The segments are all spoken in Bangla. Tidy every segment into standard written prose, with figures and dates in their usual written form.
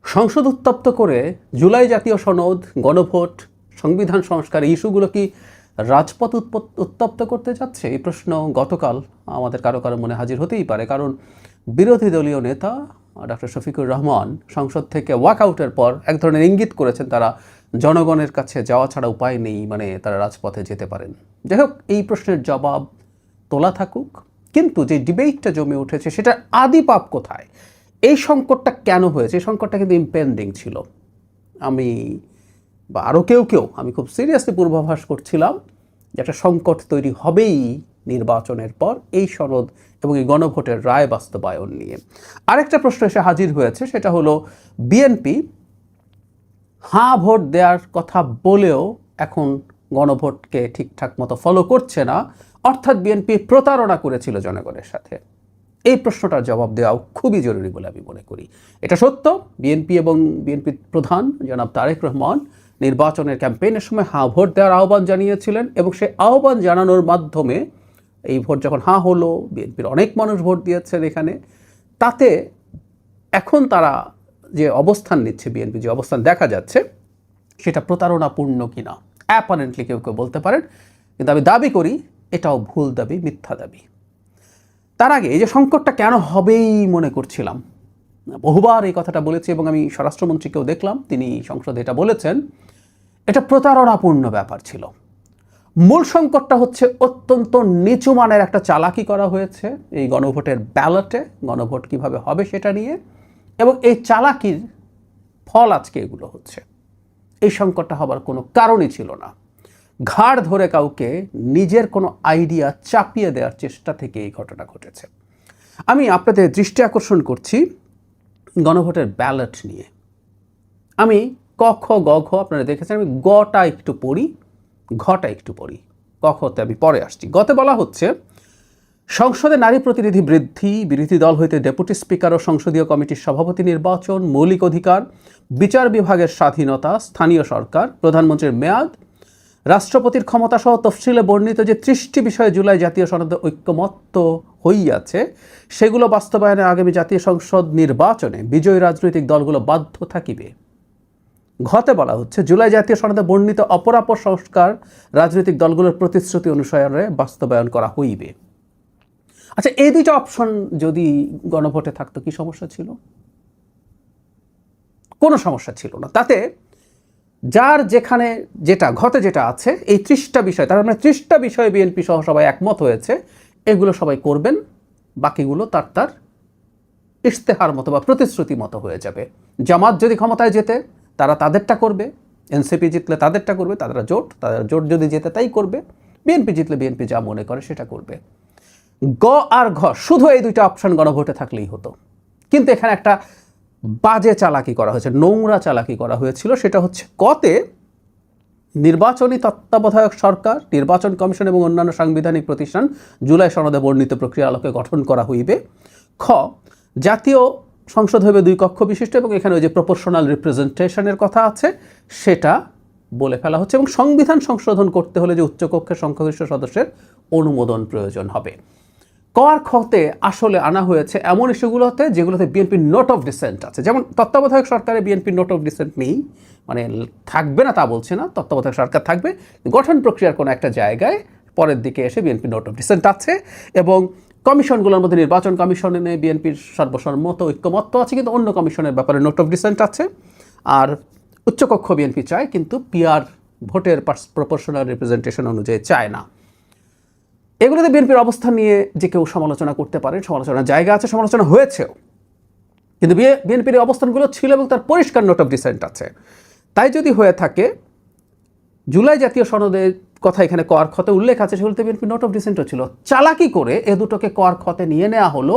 সংসদ উত্তপ্ত করে জুলাই জাতীয় সনদ, গণভোট, সংবিধান সংস্কার ইস্যুগুলো কি রাজপথ উত্তপ্ত করতে যাচ্ছে? এই প্রশ্ন গতকাল আমাদের কারো কারো মনে হাজির হতেই পারে। কারণ বিরোধী দলীয় নেতা ডক্টর শফিকুর রহমান সংসদ থেকে ওয়াকআউটের পর এক ধরনের ইঙ্গিত করেছেন তারা জনগণের কাছে যাওয়া ছাড়া উপায় নেই, মানে তারা রাজপথে যেতে পারেন। যাই হোক, এই প্রশ্নের জবাব তোলা থাকুক, কিন্তু যে ডিবেটটা জমে উঠেছে সেটার আদি পাপ কোথায়? এই সংকটটা কেন হয়েছে? এই সংকটটা কিন্তু ইম্পেন্ডিং ছিল। আমি বা আরও কেউ আমি খুব সিরিয়াসলি পূর্বাভাস করছিলাম যে একটা সংকট তৈরি হবেই নির্বাচনের পর এই সনদ এবং এই গণভোটের রায় বাস্তবায়ন নিয়ে। আরেকটা প্রশ্ন এসে হাজির হয়েছে, সেটা হলো বিএনপি হাঁ ভোট দেওয়ার কথা বলেও এখন গণভোটকে ঠিকঠাক মতো ফলো করছে না, অর্থাৎ বিএনপি প্রতারণা করেছিল জনগণের সাথে। এই প্রশ্নটার জবাব দেওয়াও খুবই জরুরি বলে আমি মনে করি। এটা সত্য, বিএনপি এবং বিএনপির প্রধান জনাব তারেক রহমান নির্বাচনের ক্যাম্পেইনের সময় হাঁ ভোট দেওয়ার আহ্বান জানিয়েছিলেন, এবং সেই আহ্বান জানানোর মাধ্যমে এই ভোট যখন হাঁ হলো, বিএনপির অনেক মানুষ ভোট দিয়েছেন এখানে, তাতে এখন তারা যে অবস্থান নিচ্ছে, বিএনপি যে অবস্থান দেখা যাচ্ছে, সেটা প্রতারণাপূর্ণ কিনা অ্যাপারেন্টলি কেউ বলতে পারেন, কিন্তু আমি দাবি করি এটাও ভুল দাবি, মিথ্যা দাবি। তার আগে এই যে সংকটটা কেন হবেই মনে করছিলাম, বহুবার এই কথাটা বলেছি এবং আমি স্বরাষ্ট্রমন্ত্রীকেও দেখলাম তিনি সংসদে এটা বলেছেন, এটা প্রতারণাপূর্ণ ব্যাপার ছিল। মূল সংকটটা হচ্ছে অত্যন্ত নিচু মানের একটা চালাকি করা হয়েছে এই গণভোটের ব্যালটে, গণভোট কিভাবে হবে সেটা নিয়ে, এবং এই চালাকির ফল আজকে এগুলো হচ্ছে। এই সংকটটা হবার কোনো কারণই ছিল না। ঘাড় ধরে কাউকে নিজের কোনো আইডিয়া চাপিয়ে দেওয়ার চেষ্টা থেকে এই ঘটনা ঘটেছে। আমি আপনাদের দৃষ্টি আকর্ষণ করছি গণভোটের ব্যালট নিয়ে। আমি ক খ গ ঘ আপনারা দেখেছেন, আমি গটা একটু পড়ি, ঘটা একটু পড়ি, ক খতে আমি পরে আসছি। গতে বলা হচ্ছে, সংসদে নারী প্রতিনিধি বৃদ্ধি, বিরোধী দল হইতে ডেপুটি স্পিকার ও সংসদীয় কমিটির সভাপতি নির্বাচন, মৌলিক অধিকার, বিচার বিভাগের স্বাধীনতা, স্থানীয় সরকার, প্রধানমন্ত্রীর মেয়াদ, রাষ্ট্রপতির ক্ষমতা সহ তফসিলে বর্ণিত যে 30টি বিষয়ে জুলাই জাতীয় সনদে ঐক্যমত্য হইয়াছে, সেগুলো বাস্তবায়নে আগামী জাতীয় সংসদ নির্বাচনে বিজয়ী রাজনৈতিক দলগুলো বাধ্য থাকিবে। ঘতে বলা হচ্ছে, জুলাই জাতীয় সনদে বর্ণিত অপরাপর সংস্কার রাজনৈতিক দলগুলোর প্রতিশ্রুতি অনুসারে বাস্তবায়ন করা হইবে। আচ্ছা, এই দুইটা অপশন যদি গণভোটে থাকতো কি সমস্যা ছিল? কোনো সমস্যা ছিল না। তাতে যার যেখানে যেটা ঘতে যেটা আছে, এই 30টা বিষয়, তার মানে 30টা বিষয়ে বিএনপি সহ সবাই একমত হয়েছে, এগুলো সবাই করবেন, বাকিগুলো তার ইশতেহার মতো বা প্রতিশ্রুতি মতো হয়ে যাবে। জামাত যদি ক্ষমতায় যেতে তারা তাদেরটা করবে, এনসিপি জিতলে তাদেরটা করবে, তাদের জোট যদি যেতে তাই করবে, বিএনপি জিতলে বিএনপি যা মনে করে সেটা করবে। গ আর ঘ শুধু এই দুইটা অপশন গণভোটে থাকলেই হতো। কিন্তু এখানে একটা বাজে চালাকি করা হয়েছে, নোংরা চালাকি করা হয়েছিল। সেটা হচ্ছে, কতে নির্বাচনী তত্ত্বাবধায়ক সরকার, নির্বাচন কমিশন এবং অন্যান্য সাংবিধানিক প্রতিষ্ঠান জুলাই সনদে বর্ণিত প্রক্রিয়ার আলোকে গঠন করা হইবে। খ, জাতীয় সংসদ হইবে 2 কক্ষ বিশিষ্ট, এবং এখানে ওই যে প্রপোর্শনাল রিপ্রেজেন্টেশনের কথা আছে সেটা বলে ফেলা হচ্ছে, এবং সংবিধান সংশোধন করতে হলে যে উচ্চকক্ষের সংখ্যাগরিষ্ঠ সদস্যের অনুমোদন প্রয়োজন হবে। ক আর খতে আসলে আনা হয়েছে এমন ইস্যুগুলোতে যেগুলোতে বিএনপির নোট অফ ডিসেন্ট আছে। যেমন তত্ত্বাবধায়ক সরকারে বিএনপির নোট অফ ডিসেন্ট নেই, মানে থাকবে না তা বলছে না, তত্ত্বাবধায়ক সরকার থাকবে, গঠন প্রক্রিয়ার কোনো একটা জায়গায় পরের দিকে এসে বিএনপির নোট অফ ডিসেন্ট আছে, এবং কমিশনগুলোর মধ্যে নির্বাচন কমিশনে বিএনপির সর্বসম্মত ঐক্যমত্য আছে, কিন্তু অন্য কমিশনের ব্যাপারে নোট অফ ডিসেন্ট আছে। আর উচ্চকক্ষ বিএনপি চায়, কিন্তু পিআর ভোটের প্রপোর্শনাল রিপ্রেজেন্টেশন অনুযায়ী চায় না। এগুলোতে বিএনপির অবস্থান নিয়ে যে কেউ সমালোচনা করতে পারেন, সমালোচনার জায়গা আছে, সমালোচনা হয়েছেও, কিন্তু বিএনপির অবস্থানগুলো ছিল এবং তার পরিষ্কার নোট অফ ডিসেন্ট আছে। তাই যদি হয়ে থাকে, জুলাই জাতীয় সনদের কথা এখানে ক আর খতে উল্লেখ আছে, সেগুলোতে বিএনপির নোট অফ ডিসেন্টও ছিল। চালাকি করে এ দুটোকে ক আর খতে নিয়ে নেওয়া হলো,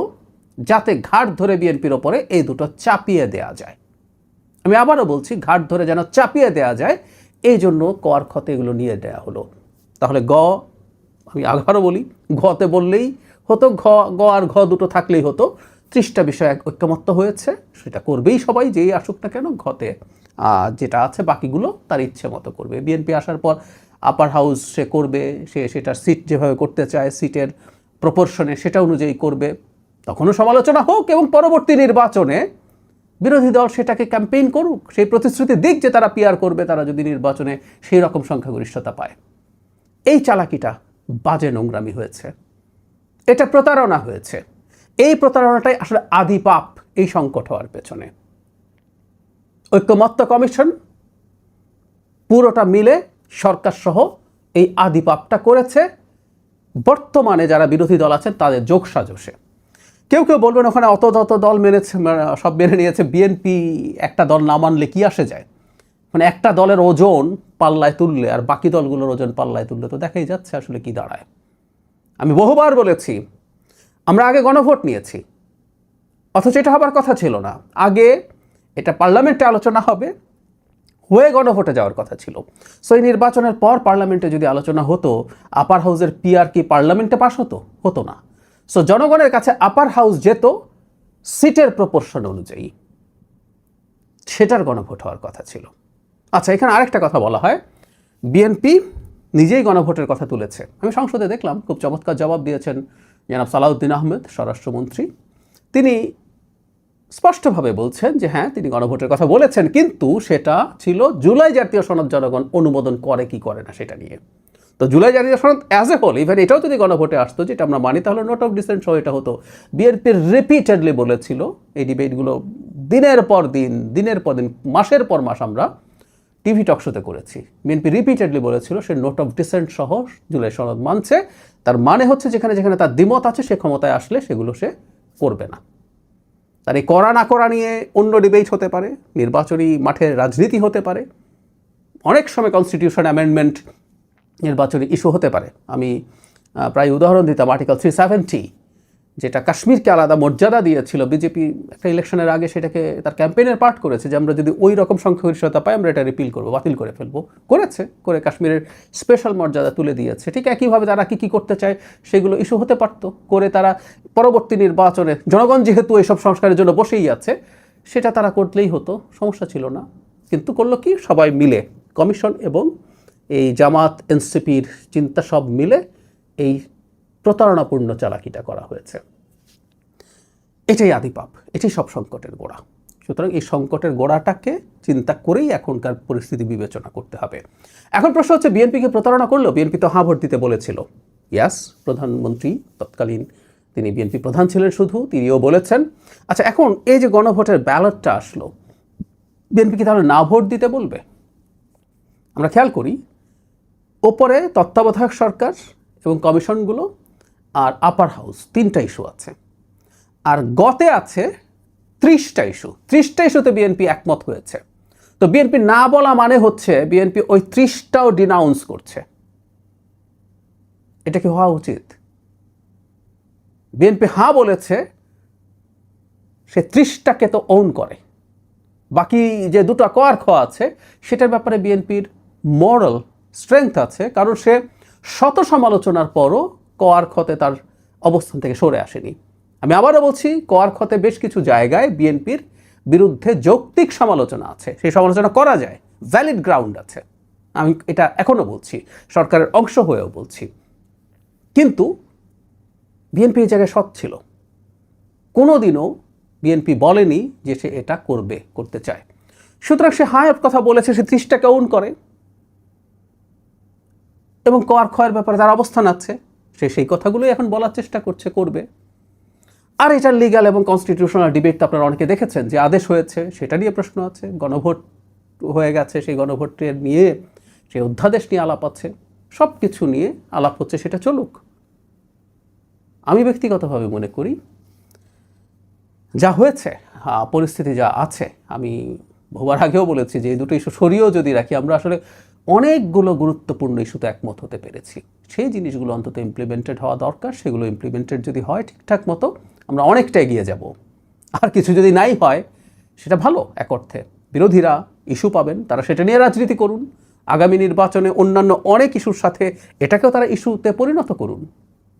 যাতে ঘাট ধরে বিএনপির ওপরে এই দুটো চাপিয়ে দেওয়া যায়। আমি আবারও বলছি, ঘাট ধরে যেন চাপিয়ে দেওয়া যায়, এই জন্য ক আর খতে এগুলো নিয়ে দেওয়া হলো। তাহলে আমি আবারও বলি, ঘতে বললেই হতো, গ আর ঘ দুটো থাকলেই হতো। 30টা বিষয় ঐক্যমত্য হয়েছে, সেটা করবেই সবাই, যেই আসুক না কেন। ঘতে যেটা আছে বাকিগুলো তার ইচ্ছে মতো করবে। বিএনপি আসার পর আপার হাউস সে করবে, সেটার সিট যেভাবে করতে চায়, সিটের প্রপোর্শনে সেটা অনুযায়ী করবে। তখনও সমালোচনা হোক, এবং পরবর্তী নির্বাচনে বিরোধী দল সেটাকে ক্যাম্পেইন করুক, সেই প্রতিশ্রুতি দিক যে তারা পিআর করবে তারা যদি নির্বাচনে সেই রকম সংখ্যাগরিষ্ঠতা পায়। এই চালাকিটা বাজে নোংরামি হয়েছে, এটা প্রতারণা হয়েছে। এই প্রতারণাটাই আসলে আদি পাপ এই সংকট হওয়ার পেছনে। ঐক্যমত্য কমিশন পুরোটা মিলে সরকার সহ এই আদি পাপটা করেছে বর্তমানে যারা বিরোধী দল আছেন তাদের যোগসাজশে। কেউ কেউ বলবেন ওখানে অত দল মেনেছে, সব মেনে নিয়েছে, বিএনপি একটা দল না মানলে কি আসে যায়? মানে একটা দলের ওজন পাল্লায় তুললে আর বাকি দলগুলোর ওজন পাল্লায় তুললে তো দেখাই যাচ্ছে আসলে কি দাঁড়ায়। আমি বহুবার বলেছি আমরা আগে গণভোট নিয়েছি, অথচ এটা হবার কথা ছিল না। আগে এটা পার্লামেন্টে আলোচনা হবে, হয়ে গণভোটে যাওয়ার কথা ছিল। সো এই নির্বাচনের পর পার্লামেন্টে যদি আলোচনা হতো, আপার হাউসের পিআর কি পার্লামেন্টে পাস হতো না। সো জনগণের কাছে আপার হাউস যেত সিটের প্রপোর্শন অনুযায়ী, সেটার গণভোট হওয়ার কথা ছিল। আচ্ছা, এখানে আরেকটা কথা বলা হয়, বিএনপি নিজেই গণভোটের কথা তুলেছে। আমি সংসদে দেখলাম খুব চমৎকার জবাব দিয়েছেন জনাব সালাউদ্দিন আহমেদ, স্বরাষ্ট্রমন্ত্রী। তিনি স্পষ্টভাবে বলছেন যে হ্যাঁ, তিনি গণভোটের কথা বলেছেন, কিন্তু সেটা ছিল জুলাই জাতীয় সনদ জনগণ অনুমোদন করে কি করে না সেটা নিয়ে। তো জুলাই জাতীয় সনদ অ্যাজ এ হোল, ইভেন এটাও যদি গণভোটে আসতো, যেটা আমরা মানি, তাহলে নোট অফ ডিসেন্ট সহ এটা হতো। বিএনপির রিপিটেডলি বলেছিল, এই ডিবেটগুলো দিনের পর দিন মাসের পর মাস আমরা টিভি টকশোতে করেছি। বিএনপি রিপিটেডলি বলেছিল সে নোট অফ ডিসেন্ট সহ জুলাই সনদ মানছে। তার মানে হচ্ছে যেখানে যেখানে তার দ্বিমত আছে সে ক্ষমতায় আসলে সেগুলো সে করবে না। তার এই করা না করা নিয়ে অন্য ডিবেট হতে পারে, নির্বাচনী মাঠের রাজনীতি হতে পারে, অনেক সময় কনস্টিটিউশন অ্যামেন্ডমেন্ট নির্বাচনী ইস্যু হতে পারে। আমি প্রায় উদাহরণ দিতাম আর্টিকেল 370, যেটা কাশ্মীরকে আলাদা মর্যাদা দিয়েছিল। বিজেপি একটা ইলেকশনের আগে সেটাকে তার ক্যাম্পেইনের পার্ট করেছে যে আমরা যদি ওই রকম সংখ্যাগরিষ্ঠতা পাই আমরা এটা রিপিল করবো, বাতিল করে ফেলবো। করে কাশ্মীরের স্পেশাল মর্যাদা তুলে দিয়েছে। ঠিক একইভাবে তারা কি করতে চায় সেগুলো ইস্যু হতে পারতো, করে তারা পরবর্তী নির্বাচনে জনগণ যেহেতু এইসব সংস্কারের জন্য বসেই আছে সেটা তারা করলেই হতো, সমস্যা ছিল না। কিন্তু করলো কি, সবাই মিলে, কমিশন এবং এই জামাত এনসিপির চিন্তা সব মিলে এই প্রতারণাপূর্ণ চালাকিটা করা হয়েছে। এটাই আদিপাপ, এটাই সব সংকটের গোড়া। সুতরাং এই সংকটের গোড়াটাকে চিন্তা করেই এখনকার পরিস্থিতি বিবেচনা করতে হবে। এখন প্রশ্ন হচ্ছে, বিএনপিকে প্রতারণা করলো? বিএনপি তো হাঁ ভোট দিতে বলেছিল। ইয়াস, প্রধানমন্ত্রী তৎকালীন, তিনি বিএনপি প্রধান ছিলেন শুধু, তিনিও বলেছেন। আচ্ছা, এখন এই যে গণভোটের ব্যালটটা আসলো, বিএনপি কি তাহলে না ভোট দিতে বলবে? আমরা খেয়াল করি, ওপরে তত্ত্বাবধায়ক সরকার এবং কমিশনগুলো আর আপার হাউস, 3টা ইস্যু আছে, আর গতে আছে 30টা ইস্যু। 30টা ইস্যুতে বিএনপি একমত হয়েছে। তো বিএনপি না বলা মানে হচ্ছে বিএনপি ওই 30টাও ডিনাউন্স করছে। এটা কি হওয়া উচিত? বিএনপি হ্যাঁ বলেছে, সে 30টাকে তো ওন করে, বাকি যে দুটো কর খ আছে সেটার ব্যাপারে বিএনপির মোরাল স্ট্রেংথ আছে, কারণ সে শত সমালোচনার পরও কর খতে তার অবস্থান থেকে সরে আসেনি। আমি আবারও বলছি, কর খতে বেশ কিছু জায়গায় বিএনপির বিরুদ্ধে যৌক্তিক সমালোচনা আছে, সেই সমালোচনা করা যায়, ভ্যালিড গ্রাউন্ড আছে। আমি এটা এখনও বলছি, সরকারের অংশ হয়েও বলছি। কিন্তু বিএনপি এই জায়গায় সৎ ছিল। কোনোদিনও বিএনপি বলেনি যে সে এটা করতে চায়। সুতরাং সে হায়ের কথা বলেছে, সে 30টাকে ওন করে এবং কর ক্ষয়ের ব্যাপারে তার অবস্থান আছে, সে সেই কথাগুলোই এখন বলার চেষ্টা করবে। আর এটার লিগ্যাল এবং কনস্টিটিউশনাল ডিবেট তো আপনারা অনেকে দেখেছেন, যে আদেশ হয়েছে সেটা নিয়ে প্রশ্ন আছে, গণভোট হয়ে গেছে, সেই গণভোটের নিয়ে, সেই অধ্যাদেশ নিয়ে আলাপ আছে, সব কিছু নিয়ে আলাপ হচ্ছে, সেটা চলুক। আমি ব্যক্তিগতভাবে মনে করি যা হয়েছে, পরিস্থিতি যা আছে, আমি বহুবার আগেও বলেছি যে এই দুটো ইস্যু সরিয়েও যদি রাখি, আমরা আসলে অনেকগুলো গুরুত্বপূর্ণ ইস্যুতে একমত হতে পেরেছি। সেই জিনিসগুলো অন্তত ইমপ্লিমেন্টেড হওয়া দরকার। সেগুলো ইমপ্লিমেন্টেড যদি হয় ঠিকঠাক মতো, আমরা অনেকটা এগিয়ে যাব। আর কিছু যদি নাই হয়, সেটা ভালো এক অর্থে। বিরোধীরা ইস্যু পাবেন, তারা সেটা নিয়ে রাজনীতি করুন। আগামী নির্বাচনে অন্যান্য অনেক ইস্যুর সাথে এটাকেও তারা ইস্যুতে পরিণত করুন।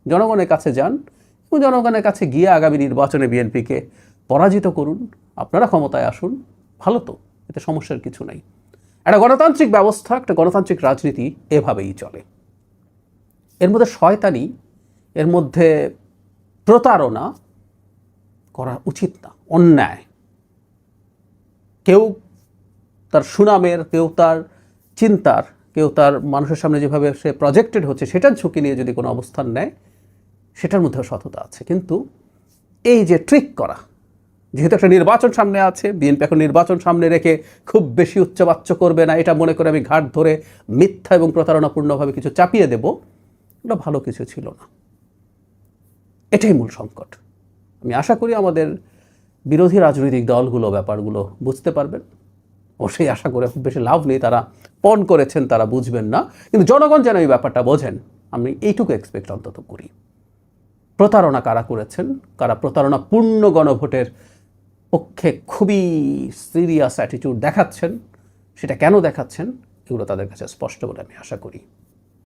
জনগণের কাছে যান এবং জনগণের কাছে গিয়ে আগামী নির্বাচনে বিএনপিকে পরাজিত করুন। আপনারা ক্ষমতায় আসুন, ভালো তো, এতে সমস্যার কিছু নাই। একটা গণতান্ত্রিক ব্যবস্থা, একটা গণতান্ত্রিক রাজনীতি এভাবেই চলে। এর মধ্যে শয়তানি, এর মধ্যে প্রতারণা করা উচিত না, অন্যায়। কেউ তার সুনামের, কেউ তার চিন্তার, কেউ তার মানুষের সামনে যেভাবে সে প্রজেক্টেড হচ্ছে সেটার ঝুঁকি নিয়ে যদি কোনো অবস্থান নেয়, সেটার মধ্যেও সততা আছে। কিন্তু এই যে ট্রিক করা, যেহেতু একটা নির্বাচন সামনে আছে, বিএনপি এখন নির্বাচন সামনে রেখে খুব বেশি উচ্চবাচ্য করবে না, এটা মনে করে আমি ঘাট ধরে মিথ্যা এবং প্রতারণাপূর্ণভাবে কিছু চাপিয়ে দেব, ওটা ভালো কিছু ছিল না। এটাই মূল সংকট। আমি আশা করি আমাদের বিরোধী রাজনৈতিক দলগুলো ব্যাপারগুলো বুঝতে পারবেন। অবশ্যই আশা করে খুব বেশি লাভ নেই, তারা পণ করেছেন, তারা বুঝবেন না, কিন্তু জনগণ যেন এই ব্যাপারটা বোঝেন, আমি এইটুকু এক্সপেক্ট অন্তত করি। প্রতারণা কারা করেছেন, কারা প্রতারণাপূর্ণ গণভোটের পক্ষে খুবই সিরিয়াস অ্যাটিটিউড দেখাচ্ছেন, সেটা কেন দেখাচ্ছেন, এগুলো তাদের কাছে স্পষ্ট বলে আমি আশা করি।